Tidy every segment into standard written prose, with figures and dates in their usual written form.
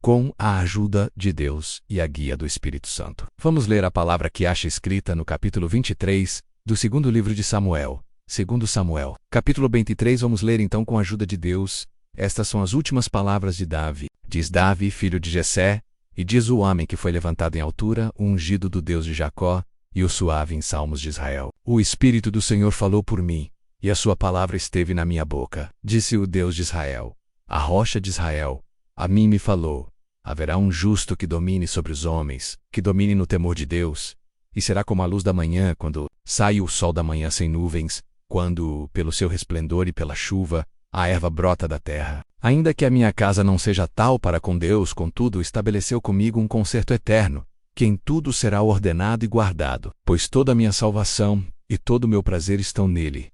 com a ajuda de Deus e a guia do Espírito Santo. Vamos ler a palavra que acha escrita no capítulo 23 do segundo livro de Samuel. Segundo Samuel, capítulo 23, vamos ler então com a ajuda de Deus. Estas são as últimas palavras de Davi. Diz Davi, filho de Jessé, e diz o homem que foi levantado em altura, o ungido do Deus de Jacó, e o suave em salmos de Israel. O Espírito do Senhor falou por mim, e a sua palavra esteve na minha boca. Disse o Deus de Israel, a rocha de Israel, a mim me falou. Haverá um justo que domine sobre os homens, que domine no temor de Deus, e será como a luz da manhã, quando sai o sol da manhã sem nuvens, quando, pelo seu resplendor e pela chuva, a erva brota da terra. Ainda que a minha casa não seja tal para com Deus, contudo, estabeleceu comigo um concerto eterno, que em tudo será ordenado e guardado, pois toda a minha salvação e todo o meu prazer estão nele,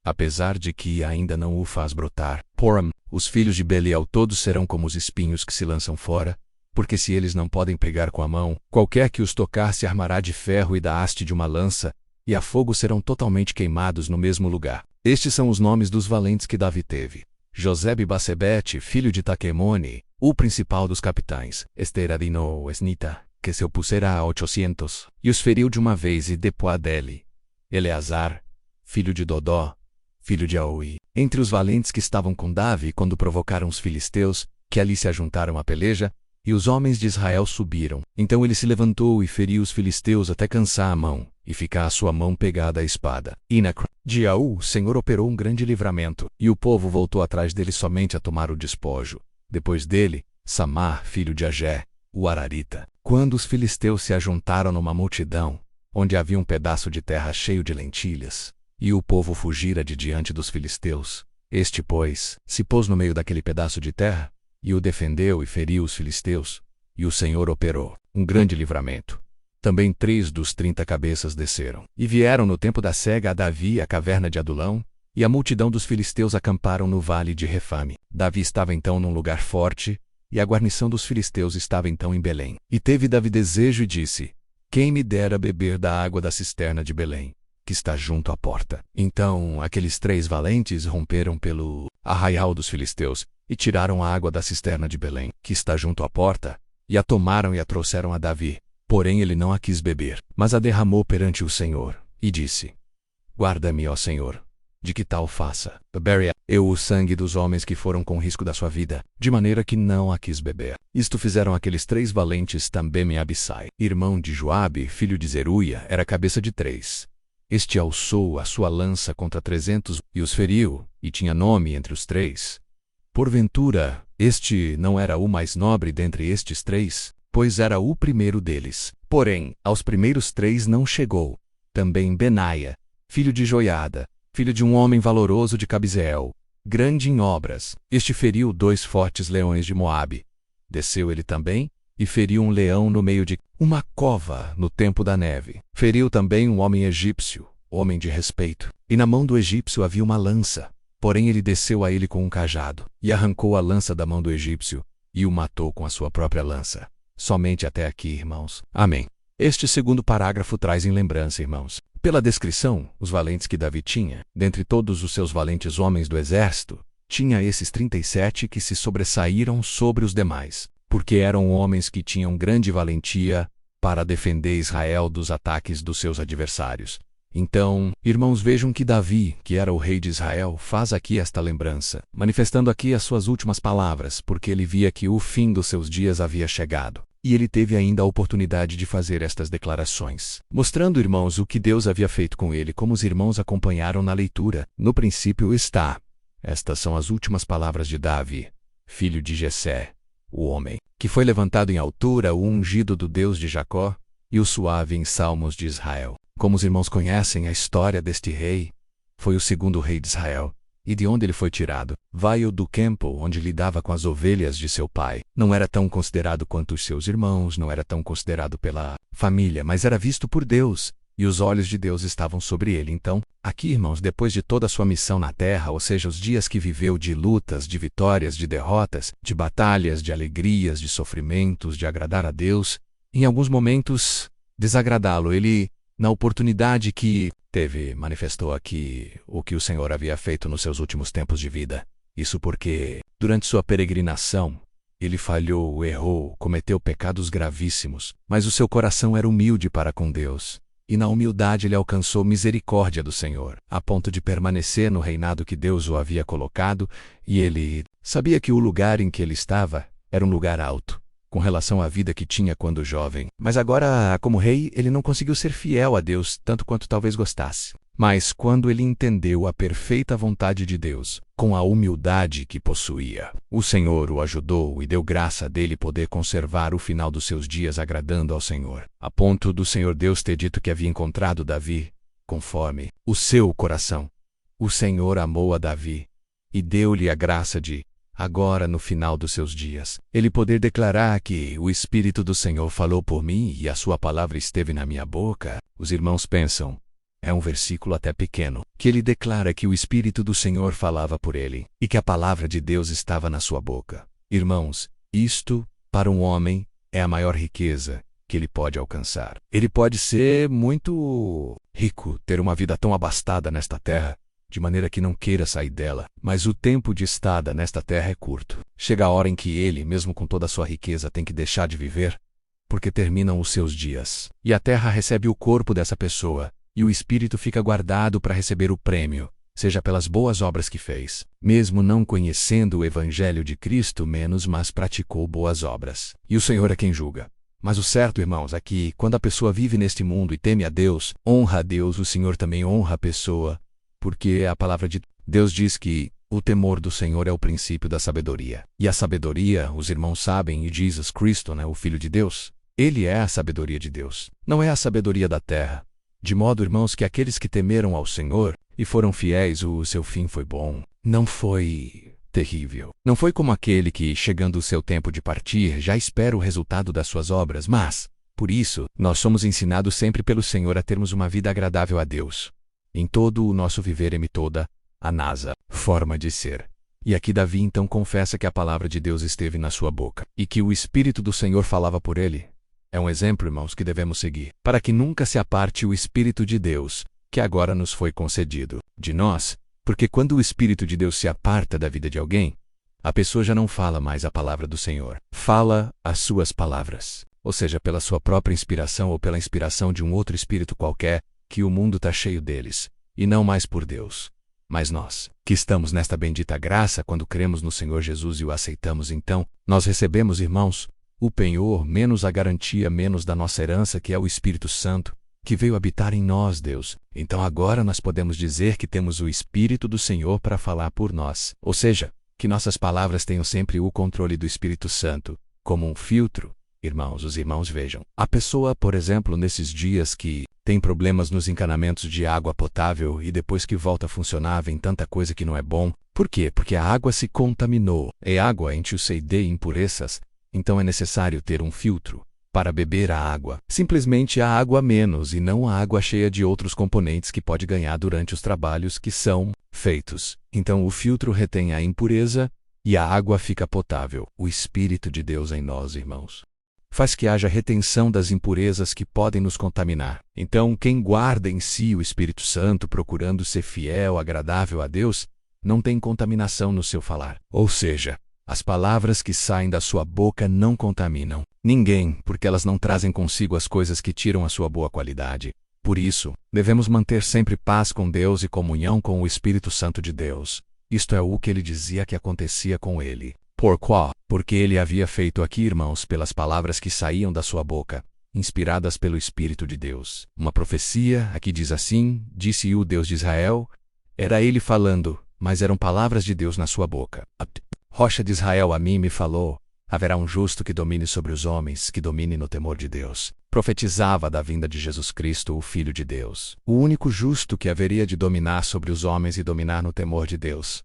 apesar de que ainda não o faz brotar. Porém, os filhos de Belial todos serão como os espinhos que se lançam fora, porque se eles não podem pegar com a mão, qualquer que os tocar se armará de ferro e da haste de uma lança, e a fogo serão totalmente queimados no mesmo lugar. Estes são os nomes dos valentes que Davi teve. Josebe-Basebete, filho de Taquemone, o principal dos capitães, Esteradino Esnita, que se opusera a 800, e os feriu de uma vez e depois dele. Eleazar, filho de Dodó, filho de Aui. Entre os valentes que estavam com Davi quando provocaram os filisteus, que ali se ajuntaram à peleja, e os homens de Israel subiram. Então ele se levantou e feriu os filisteus até cansar a mão, e ficar a sua mão pegada à espada. E na de Aú, o Senhor operou um grande livramento, e o povo voltou atrás dele somente a tomar o despojo. Depois dele, Samar, filho de Agé, o Ararita. Quando os filisteus se ajuntaram numa multidão, onde havia um pedaço de terra cheio de lentilhas, e o povo fugira de diante dos filisteus, este, pois, se pôs no meio daquele pedaço de terra, e o defendeu e feriu os filisteus, e o Senhor operou um grande livramento. Também 3 dos 30 cabeças desceram, e vieram no tempo da cega a Davi à caverna de Adulão, e a multidão dos filisteus acamparam no vale de Refame. Davi estava então num lugar forte, e a guarnição dos filisteus estava então em Belém. E teve Davi desejo e disse, quem me dera beber da água da cisterna de Belém, que está junto à porta. Então aqueles 3 valentes romperam pelo arraial dos filisteus, e tiraram a água da cisterna de Belém, que está junto à porta, e a tomaram e a trouxeram a Davi. Porém ele não a quis beber, mas a derramou perante o Senhor, e disse, guarda-me, ó Senhor, de que tal faça. Beberia eu o sangue dos homens que foram com risco da sua vida, de maneira que não a quis beber. Isto fizeram aqueles 3 valentes também. Abissai, irmão de Joabe, filho de Zeruia, era cabeça de 3. Este alçou a sua lança contra 300 e os feriu, e tinha nome entre os 3. Porventura, este não era o mais nobre dentre estes 3, pois era o primeiro deles. Porém, aos primeiros 3 não chegou. Também Benaia, filho de Joiada, filho de um homem valoroso de Cabzeel, grande em obras, este feriu 2 fortes leões de Moabe. Desceu ele também, e feriu um leão no meio de uma cova no tempo da neve. Feriu também um homem egípcio, homem de respeito, e na mão do egípcio havia uma lança. Porém ele desceu a ele com um cajado, e arrancou a lança da mão do egípcio, e o matou com a sua própria lança. Somente até aqui, irmãos. Amém. Este segundo parágrafo traz em lembrança, irmãos, pela descrição, os valentes que Davi tinha, dentre todos os seus valentes homens do exército, tinha esses 37 que se sobressaíram sobre os demais, porque eram homens que tinham grande valentia para defender Israel dos ataques dos seus adversários. Então, irmãos, vejam que Davi, que era o rei de Israel, faz aqui esta lembrança, manifestando aqui as suas últimas palavras, porque ele via que o fim dos seus dias havia chegado. E ele teve ainda a oportunidade de fazer estas declarações, mostrando, irmãos, o que Deus havia feito com ele, como os irmãos acompanharam na leitura. No princípio está. Estas são as últimas palavras de Davi, filho de Jessé, o homem, que foi levantado em altura, o ungido do Deus de Jacó, e o suave em salmos de Israel. Como os irmãos conhecem a história deste rei, foi o segundo rei de Israel. E de onde ele foi tirado? Veio do campo onde lidava com as ovelhas de seu pai. Não era tão considerado quanto os seus irmãos, não era tão considerado pela família, mas era visto por Deus, e os olhos de Deus estavam sobre ele. Então, aqui, irmãos, depois de toda a sua missão na terra, ou seja, os dias que viveu de lutas, de vitórias, de derrotas, de batalhas, de alegrias, de sofrimentos, de agradar a Deus, em alguns momentos, desagradá-lo, ele, na oportunidade que teve, manifestou aqui o que o Senhor havia feito nos seus últimos tempos de vida. Isso porque, durante sua peregrinação, Ele falhou, errou, cometeu pecados gravíssimos, mas o seu coração era humilde para com Deus. E na humildade ele alcançou misericórdia do Senhor, a ponto de permanecer no reinado que Deus o havia colocado, e ele sabia que o lugar em que ele estava era um lugar alto, com relação à vida que tinha quando jovem. Mas agora, como rei, ele não conseguiu ser fiel a Deus tanto quanto talvez gostasse. Mas quando ele entendeu a perfeita vontade de Deus, com a humildade que possuía, o Senhor o ajudou e deu graça dele poder conservar o final dos seus dias agradando ao Senhor, a ponto do Senhor Deus ter dito que havia encontrado Davi, conforme o seu coração. O Senhor amou a Davi e deu-lhe a graça de, agora no final dos seus dias, ele poder declarar que o Espírito do Senhor falou por mim e a sua palavra esteve na minha boca. Os irmãos pensam, é um versículo até pequeno, que ele declara que o Espírito do Senhor falava por ele, e que a palavra de Deus estava na sua boca. Irmãos, isto, para um homem, é a maior riqueza que ele pode alcançar. Ele pode ser muito rico, ter uma vida tão abastada nesta terra, de maneira que não queira sair dela, mas o tempo de estada nesta terra é curto. Chega a hora em que ele, mesmo com toda a sua riqueza, tem que deixar de viver, porque terminam os seus dias. E a terra recebe o corpo dessa pessoa, e o espírito fica guardado para receber o prêmio, seja pelas boas obras que fez. Mesmo não conhecendo o Evangelho de Cristo menos, mas praticou boas obras. E o Senhor é quem julga. Mas o certo, irmãos, é que, quando a pessoa vive neste mundo e teme a Deus, honra a Deus, o Senhor também honra a pessoa, porque a palavra de Deus diz que o temor do Senhor é o princípio da sabedoria. E a sabedoria, os irmãos sabem, e Jesus Cristo, o Filho de Deus, ele é a sabedoria de Deus. Não é a sabedoria da terra. De modo, irmãos, que aqueles que temeram ao Senhor e foram fiéis, o seu fim foi bom. Não foi terrível. Não foi como aquele que, chegando o seu tempo de partir, já espera o resultado das suas obras, mas, por isso, nós somos ensinados sempre pelo Senhor a termos uma vida agradável a Deus. Em todo o nosso viver em toda a nossa forma de ser. E aqui Davi então confessa que a palavra de Deus esteve na sua boca, e que o Espírito do Senhor falava por ele. É um exemplo, irmãos, que devemos seguir, para que nunca se aparte o Espírito de Deus, que agora nos foi concedido, de nós, porque quando o Espírito de Deus se aparta da vida de alguém, a pessoa já não fala mais a palavra do Senhor, fala as suas palavras, ou seja, pela sua própria inspiração ou pela inspiração de um outro espírito qualquer, que o mundo está cheio deles, e não mais por Deus. Mas nós, que estamos nesta bendita graça quando cremos no Senhor Jesus e o aceitamos, então, nós recebemos, irmãos, o penhor menos a garantia menos da nossa herança, que é o Espírito Santo, que veio habitar em nós, Deus. Então agora nós podemos dizer que temos o Espírito do Senhor para falar por nós. Ou seja, que nossas palavras tenham sempre o controle do Espírito Santo, como um filtro. Irmãos, os irmãos vejam. A pessoa, por exemplo, nesses dias que tem problemas nos encanamentos de água potável e depois que volta a funcionar vem tanta coisa que não é bom. Por quê? Porque a água se contaminou. É água entre o CD e impurezas. Então é necessário ter um filtro para beber a água. Simplesmente a água menos e não a água cheia de outros componentes que pode ganhar durante os trabalhos que são feitos. Então o filtro retém a impureza e a água fica potável. O Espírito de Deus em nós, irmãos, faz que haja retenção das impurezas que podem nos contaminar. Então quem guarda em si o Espírito Santo procurando ser fiel, agradável a Deus, não tem contaminação no seu falar. Ou seja, as palavras que saem da sua boca não contaminam ninguém, porque elas não trazem consigo as coisas que tiram a sua boa qualidade. Por isso, devemos manter sempre paz com Deus e comunhão com o Espírito Santo de Deus. Isto é o que ele dizia que acontecia com ele. Por qual? Porque ele havia feito aqui, irmãos, pelas palavras que saíam da sua boca, inspiradas pelo Espírito de Deus. Uma profecia, aqui diz assim, disse o Deus de Israel, era ele falando, mas eram palavras de Deus na sua boca. Rocha de Israel a mim me falou, haverá um justo que domine sobre os homens, que domine no temor de Deus. Profetizava da vinda de Jesus Cristo, o Filho de Deus. O único justo que haveria de dominar sobre os homens e dominar no temor de Deus.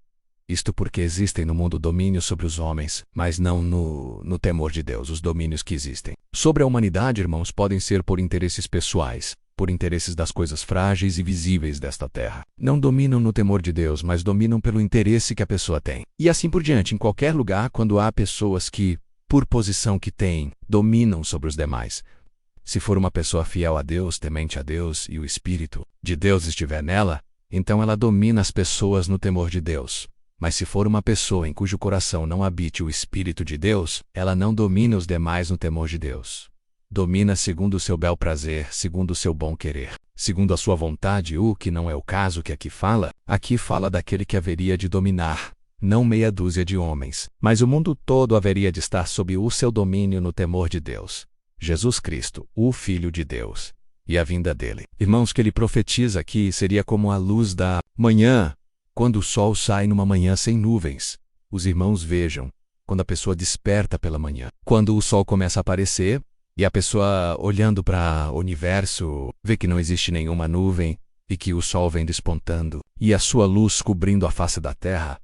Isto porque existem no mundo domínios sobre os homens, mas não no temor de Deus, os domínios que existem. Sobre a humanidade, irmãos, podem ser por interesses pessoais, por interesses das coisas frágeis e visíveis desta terra. Não dominam no temor de Deus, mas dominam pelo interesse que a pessoa tem. E assim por diante, em qualquer lugar, quando há pessoas que, por posição que têm, dominam sobre os demais. Se for uma pessoa fiel a Deus, temente a Deus, e o Espírito de Deus estiver nela, então ela domina as pessoas no temor de Deus. Mas se for uma pessoa em cujo coração não habite o Espírito de Deus, ela não domina os demais no temor de Deus. Domina segundo o seu bel prazer, segundo o seu bom querer, segundo a sua vontade, o que não é o caso que aqui fala daquele que haveria de dominar, não meia dúzia de homens, mas o mundo todo haveria de estar sob o seu domínio no temor de Deus. Jesus Cristo, o Filho de Deus, e a vinda dele. Irmãos, que ele profetiza aqui seria como a luz da manhã, quando o sol sai numa manhã sem nuvens. Os irmãos vejam, quando a pessoa desperta pela manhã, quando o sol começa a aparecer, e a pessoa, olhando para o universo, vê que não existe nenhuma nuvem e que o sol vem despontando, e a sua luz cobrindo a face da terra,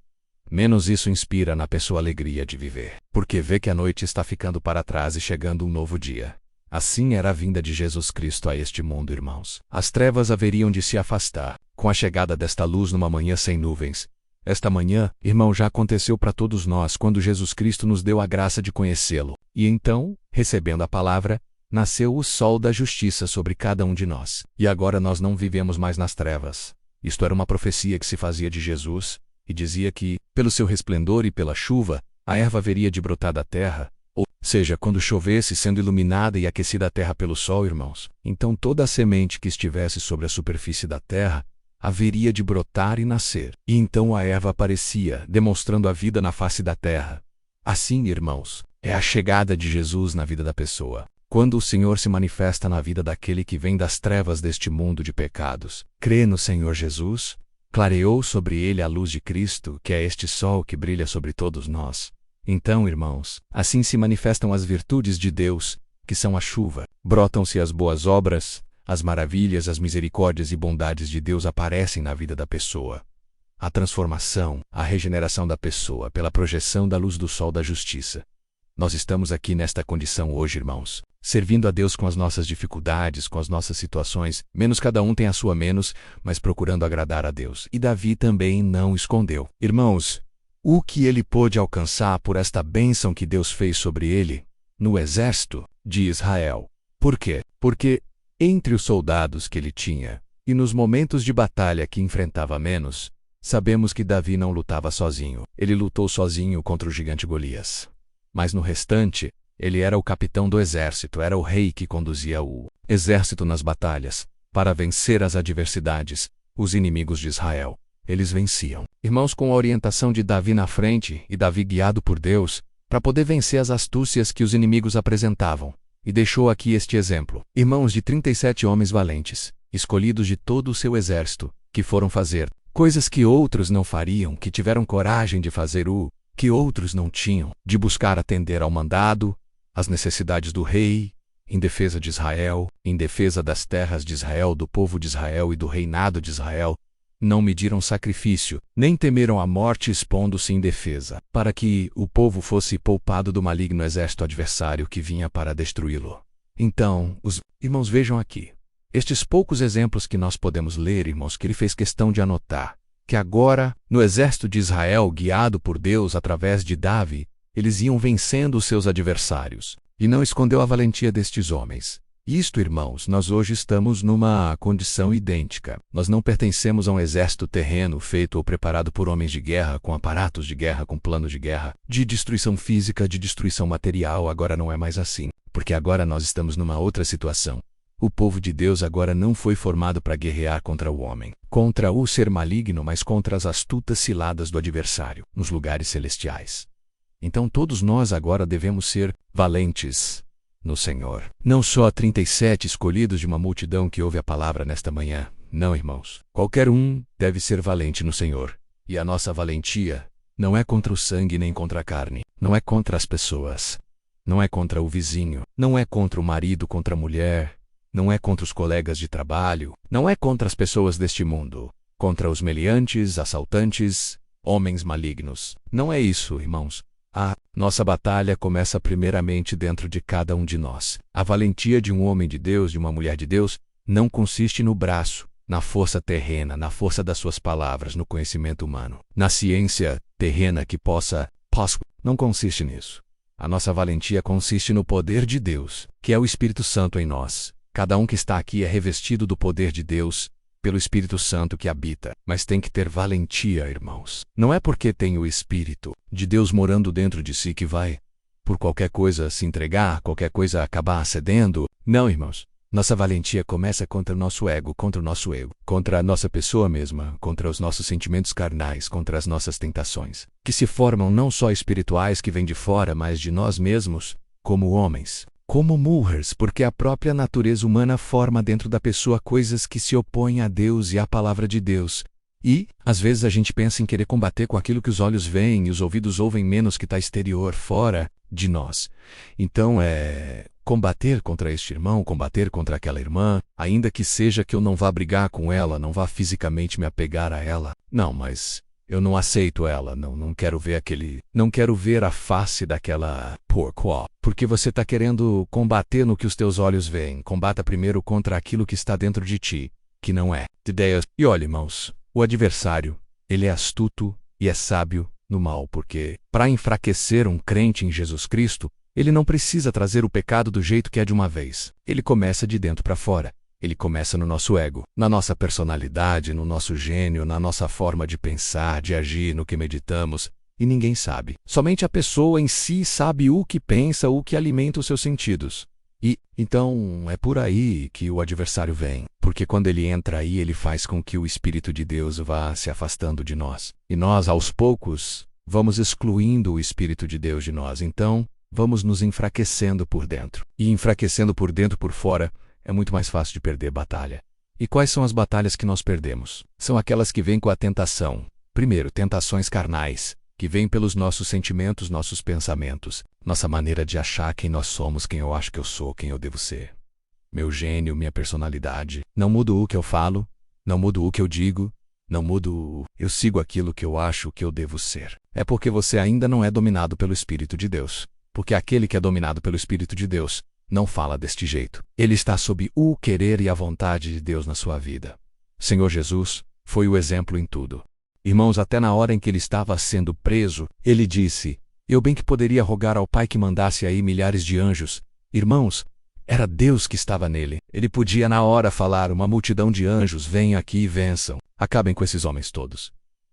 menos isso inspira na pessoa a alegria de viver, porque vê que a noite está ficando para trás e chegando um novo dia. Assim era a vinda de Jesus Cristo a este mundo, irmãos. As trevas haveriam de se afastar, com a chegada desta luz numa manhã sem nuvens. Esta manhã, irmão, já aconteceu para todos nós quando Jesus Cristo nos deu a graça de conhecê-lo. E então, recebendo a palavra, nasceu o sol da justiça sobre cada um de nós. E agora nós não vivemos mais nas trevas. Isto era uma profecia que se fazia de Jesus, e dizia que, pelo seu resplendor e pela chuva, a erva haveria de brotar da terra, ou seja, quando chovesse, sendo iluminada e aquecida a terra pelo sol, irmãos, então toda a semente que estivesse sobre a superfície da terra haveria de brotar e nascer. E então a erva aparecia, demonstrando a vida na face da terra. Assim, irmãos, é a chegada de Jesus na vida da pessoa. Quando o Senhor se manifesta na vida daquele que vem das trevas deste mundo de pecados, crê no Senhor Jesus, clareou sobre ele a luz de Cristo, que é este sol que brilha sobre todos nós. Então, irmãos, assim se manifestam as virtudes de Deus, que são a chuva. Brotam-se as boas obras, as maravilhas, as misericórdias e bondades de Deus aparecem na vida da pessoa. A transformação, a regeneração da pessoa pela projeção da luz do sol da justiça. Nós estamos aqui nesta condição hoje, irmãos, servindo a Deus com as nossas dificuldades, com as nossas situações, menos cada um tem a sua menos, mas procurando agradar a Deus. E Davi também não escondeu. Irmãos, o que ele pôde alcançar por esta bênção que Deus fez sobre ele, no exército de Israel. Por quê? Porque, entre os soldados que ele tinha, e nos momentos de batalha que enfrentava menos, sabemos que Davi não lutava sozinho. Ele lutou sozinho contra o gigante Golias. Mas no restante, ele era o capitão do exército, era o rei que conduzia o exército nas batalhas, para vencer as adversidades, os inimigos de Israel. Eles venciam. Irmãos, com a orientação de Davi na frente, e Davi guiado por Deus, para poder vencer as astúcias que os inimigos apresentavam. E deixou aqui este exemplo. Irmãos, de 37 homens valentes, escolhidos de todo o seu exército, que foram fazer coisas que outros não fariam, que tiveram coragem de fazer o que outros não tinham, de buscar atender ao mandado, às necessidades do rei, em defesa de Israel, em defesa das terras de Israel, do povo de Israel e do reinado de Israel. Não mediram sacrifício, nem temeram a morte expondo-se em defesa, para que o povo fosse poupado do maligno exército adversário que vinha para destruí-lo. Então, os irmãos, vejam aqui, estes poucos exemplos que nós podemos ler, irmãos, que ele fez questão de anotar, que agora, no exército de Israel, guiado por Deus através de Davi, eles iam vencendo os seus adversários, e não escondeu a valentia destes homens. Isto, irmãos, nós hoje estamos numa condição idêntica. Nós não pertencemos a um exército terreno feito ou preparado por homens de guerra, com aparatos de guerra, com planos de guerra, de destruição física, de destruição material. Agora não é mais assim, porque agora nós estamos numa outra situação. O povo de Deus agora não foi formado para guerrear contra o homem, contra o ser maligno, mas contra as astutas ciladas do adversário, nos lugares celestiais. Então todos nós agora devemos ser valentes no Senhor. Não só 37 escolhidos de uma multidão que ouve a palavra nesta manhã. Não, irmãos. Qualquer um deve ser valente no Senhor. E a nossa valentia não é contra o sangue nem contra a carne. Não é contra as pessoas. Não é contra o vizinho. Não é contra o marido, contra a mulher. Não é contra os colegas de trabalho. Não é contra as pessoas deste mundo. Contra os meliantes, assaltantes, homens malignos. Não é isso, irmãos. A nossa batalha começa primeiramente dentro de cada um de nós. A valentia de um homem de Deus, de uma mulher de Deus, não consiste no braço, na força terrena, na força das suas palavras, no conhecimento humano, na ciência terrena que possa. Não consiste nisso. A nossa valentia consiste no poder de Deus, que é o Espírito Santo em nós. Cada um que está aqui é revestido do poder de Deus, pelo Espírito Santo que habita. Mas tem que ter valentia, irmãos. Não é porque tem o Espírito de Deus morando dentro de si que vai, por qualquer coisa, se entregar, qualquer coisa acabar cedendo. Não, irmãos. Nossa valentia começa contra o nosso ego, contra a nossa pessoa mesma, contra os nossos sentimentos carnais, contra as nossas tentações, que se formam não só espirituais que vêm de fora, mas de nós mesmos, como homens, como mulheres, porque a própria natureza humana forma dentro da pessoa coisas que se opõem a Deus e à palavra de Deus. E, às vezes, a gente pensa em querer combater com aquilo que os olhos veem e os ouvidos ouvem menos que está exterior, fora de nós. Então combater contra este irmão, combater contra aquela irmã, ainda que seja que eu não vá brigar com ela, não vá fisicamente me apegar a ela. Não, mas eu não aceito ela, não quero ver não quero ver a face daquela porco. Porque você está querendo combater no que os teus olhos veem. Combata primeiro contra aquilo que está dentro de ti, que não é de ideias. E olha, irmãos, o adversário, ele é astuto e é sábio no mal, porque para enfraquecer um crente em Jesus Cristo, ele não precisa trazer o pecado do jeito que é de uma vez. Ele começa de dentro para fora. Ele começa no nosso ego, na nossa personalidade, no nosso gênio, na nossa forma de pensar, de agir, no que meditamos. E ninguém sabe. Somente a pessoa em si sabe o que pensa, o que alimenta os seus sentidos. E, então, é por aí que o adversário vem. Porque quando ele entra aí, ele faz com que o Espírito de Deus vá se afastando de nós. E nós, aos poucos, vamos excluindo o Espírito de Deus de nós. Então, vamos nos enfraquecendo por dentro. E enfraquecendo por dentro por fora, é muito mais fácil de perder batalha. E quais são as batalhas que nós perdemos? São aquelas que vêm com a tentação. Primeiro, tentações carnais, que vêm pelos nossos sentimentos, nossos pensamentos, nossa maneira de achar quem nós somos, quem eu acho que eu sou, quem eu devo ser. Meu gênio, minha personalidade. Não mudo o que eu falo, não mudo o que eu digo, não mudo. Eu sigo aquilo que eu acho que eu devo ser. É porque você ainda não é dominado pelo Espírito de Deus. Porque aquele que é dominado pelo Espírito de Deus não fala deste jeito. Ele está sob o querer e a vontade de Deus na sua vida. Senhor Jesus foi o exemplo em tudo. Irmãos, até na hora em que ele estava sendo preso, ele disse: eu bem que poderia rogar ao Pai que mandasse aí milhares de anjos. Irmãos, era Deus que estava nele. Ele podia na hora falar: uma multidão de anjos, venham aqui e vençam. Acabem com esses homens todos.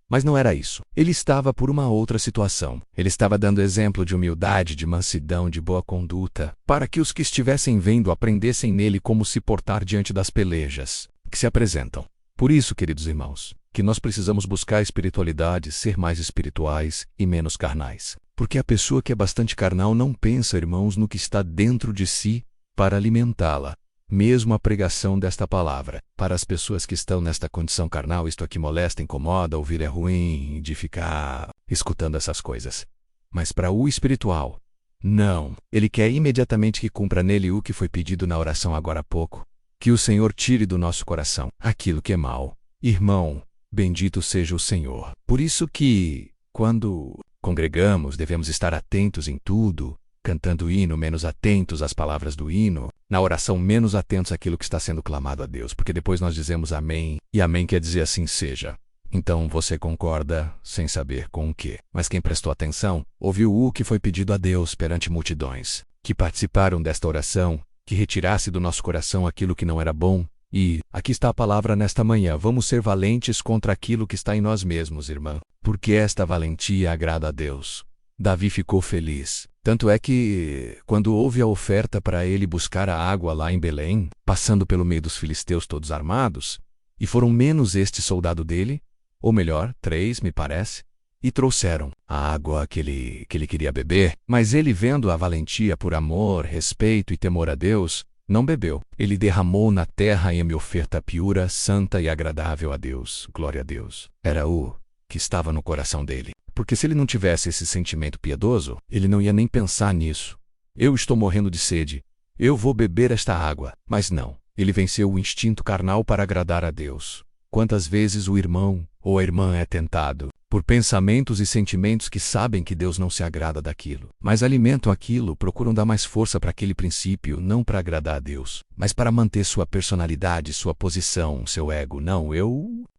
Mas não era isso. Ele estava por uma outra situação. Ele estava dando exemplo de humildade, de mansidão, de boa conduta, para que os que estivessem vendo aprendessem nele como se portar diante das pelejas que se apresentam. Por isso, queridos irmãos, que nós precisamos buscar a espiritualidade, ser mais espirituais e menos carnais. Porque a pessoa que é bastante carnal não pensa, irmãos, no que está dentro de si para alimentá-la. Mesmo a pregação desta palavra, para as pessoas que estão nesta condição carnal, isto aqui molesta, incomoda, ouvir é ruim, de ficar escutando essas coisas. Mas para o espiritual, não. Ele quer imediatamente que cumpra nele o que foi pedido na oração agora há pouco. Que o Senhor tire do nosso coração aquilo que é mal. Irmão, bendito seja o Senhor. Por isso que, quando congregamos, devemos estar atentos em tudo, cantando o hino, menos atentos às palavras do hino, na oração menos atentos àquilo que está sendo clamado a Deus, porque depois nós dizemos amém, e amém quer dizer assim seja. Então você concorda sem saber com o quê. Mas quem prestou atenção, ouviu o que foi pedido a Deus perante multidões, que participaram desta oração, que retirasse do nosso coração aquilo que não era bom. E, aqui está a palavra nesta manhã, vamos ser valentes contra aquilo que está em nós mesmos, irmã, porque esta valentia agrada a Deus. Davi ficou feliz. Tanto é que, quando houve a oferta para ele buscar a água lá em Belém, passando pelo meio dos filisteus todos armados, e foram menos este soldado dele, ou melhor, 3, me parece, e trouxeram a água que ele queria beber, mas ele, vendo a valentia por amor, respeito e temor a Deus, não bebeu. Ele derramou na terra em oferta pura, santa e agradável a Deus. Glória a Deus. Era o que estava no coração dele. Porque se ele não tivesse esse sentimento piedoso, ele não ia nem pensar nisso. Eu estou morrendo de sede. Eu vou beber esta água. Mas não. Ele venceu o instinto carnal para agradar a Deus. Quantas vezes o irmão ou a irmã é tentado por pensamentos e sentimentos que sabem que Deus não se agrada daquilo, mas alimentam aquilo, procuram dar mais força para aquele princípio, não para agradar a Deus, mas para manter sua personalidade, sua posição, seu ego. Não,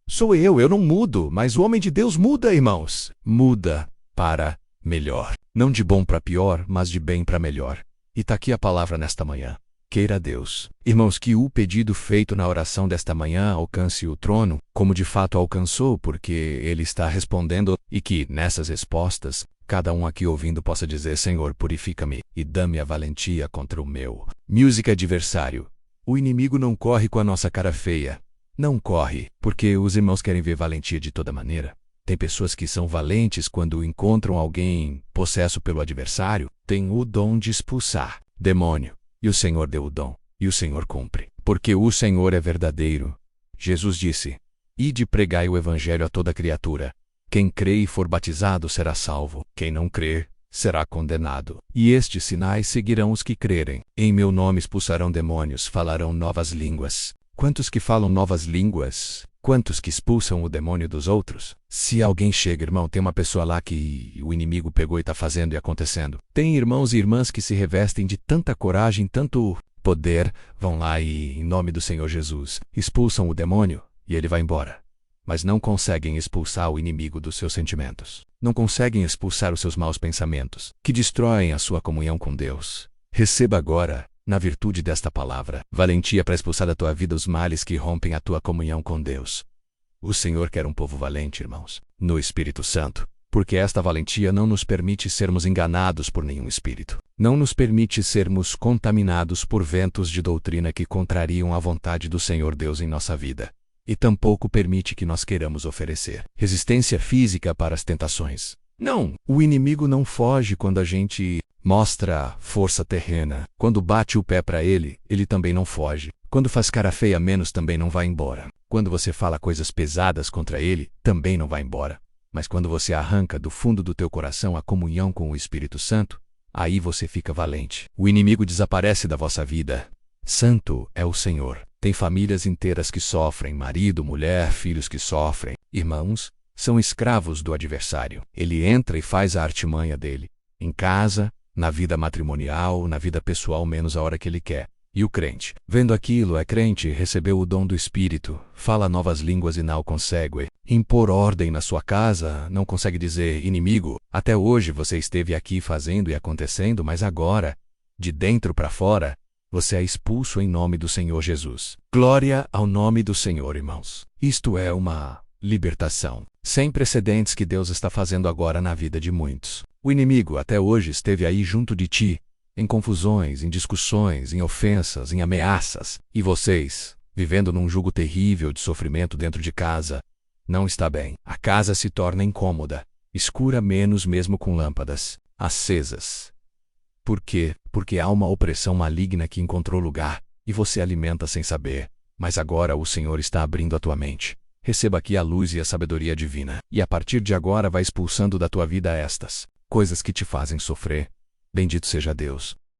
sou eu não mudo, mas o homem de Deus muda, irmãos. Muda para melhor. Não de bom para pior, mas de bem para melhor. E está aqui a palavra nesta manhã. Queira Deus, irmãos, que o pedido feito na oração desta manhã alcance o trono, como de fato alcançou, porque Ele está respondendo, e que, nessas respostas, cada um aqui ouvindo possa dizer: Senhor, purifica-me e dá-me a valentia contra o meu música adversário. O inimigo não corre com a nossa cara feia. Não corre, porque os irmãos querem ver valentia de toda maneira. Tem pessoas que são valentes quando encontram alguém possesso pelo adversário, tem o dom de expulsar demônio. E o Senhor deu o dom, e o Senhor cumpre, porque o Senhor é verdadeiro. Jesus disse: Ide pregai o evangelho a toda criatura. Quem crê e for batizado será salvo. Quem não crer, será condenado. E estes sinais seguirão os que crerem. Em meu nome expulsarão demônios, falarão novas línguas. Quantos que falam novas línguas? Quantos que expulsam o demônio dos outros? Se alguém chega, irmão, tem uma pessoa lá que o inimigo pegou e está fazendo e acontecendo. Tem irmãos e irmãs que se revestem de tanta coragem, tanto poder, vão lá e, em nome do Senhor Jesus, expulsam o demônio e ele vai embora. Mas não conseguem expulsar o inimigo dos seus sentimentos. Não conseguem expulsar os seus maus pensamentos, que destroem a sua comunhão com Deus. Receba agora, na virtude desta palavra, valentia para expulsar da tua vida os males que rompem a tua comunhão com Deus. O Senhor quer um povo valente, irmãos, no Espírito Santo, porque esta valentia não nos permite sermos enganados por nenhum espírito. Não nos permite sermos contaminados por ventos de doutrina que contrariam a vontade do Senhor Deus em nossa vida. E tampouco permite que nós queiramos oferecer resistência física para as tentações. Não, o inimigo não foge quando a gente mostra força terrena. Quando bate o pé para ele, ele também não foge. Quando faz cara feia menos, também não vai embora. Quando você fala coisas pesadas contra ele, também não vai embora. Mas quando você arranca do fundo do teu coração a comunhão com o Espírito Santo, aí você fica valente. O inimigo desaparece da vossa vida. Santo é o Senhor. Tem famílias inteiras que sofrem, marido, mulher, filhos que sofrem. Irmãos, são escravos do adversário. Ele entra e faz a artimanha dele. Em casa, na vida matrimonial, na vida pessoal, menos a hora que ele quer. E o crente, vendo aquilo, é crente, recebeu o dom do Espírito, fala novas línguas e não consegue impor ordem na sua casa, não consegue dizer: inimigo, até hoje você esteve aqui fazendo e acontecendo, mas agora, de dentro para fora, você é expulso em nome do Senhor Jesus. Glória ao nome do Senhor, irmãos. Isto é uma libertação sem precedentes que Deus está fazendo agora na vida de muitos. O inimigo até hoje esteve aí junto de ti, em confusões, em discussões, em ofensas, em ameaças. E vocês, vivendo num jugo terrível de sofrimento dentro de casa, não está bem. A casa se torna incômoda, escura menos mesmo com lâmpadas acesas. Por quê? Porque há uma opressão maligna que encontrou lugar, e você alimenta sem saber. Mas agora o Senhor está abrindo a tua mente. Receba aqui a luz e a sabedoria divina, e a partir de agora vai expulsando da tua vida estas coisas que te fazem sofrer. Bendito seja Deus.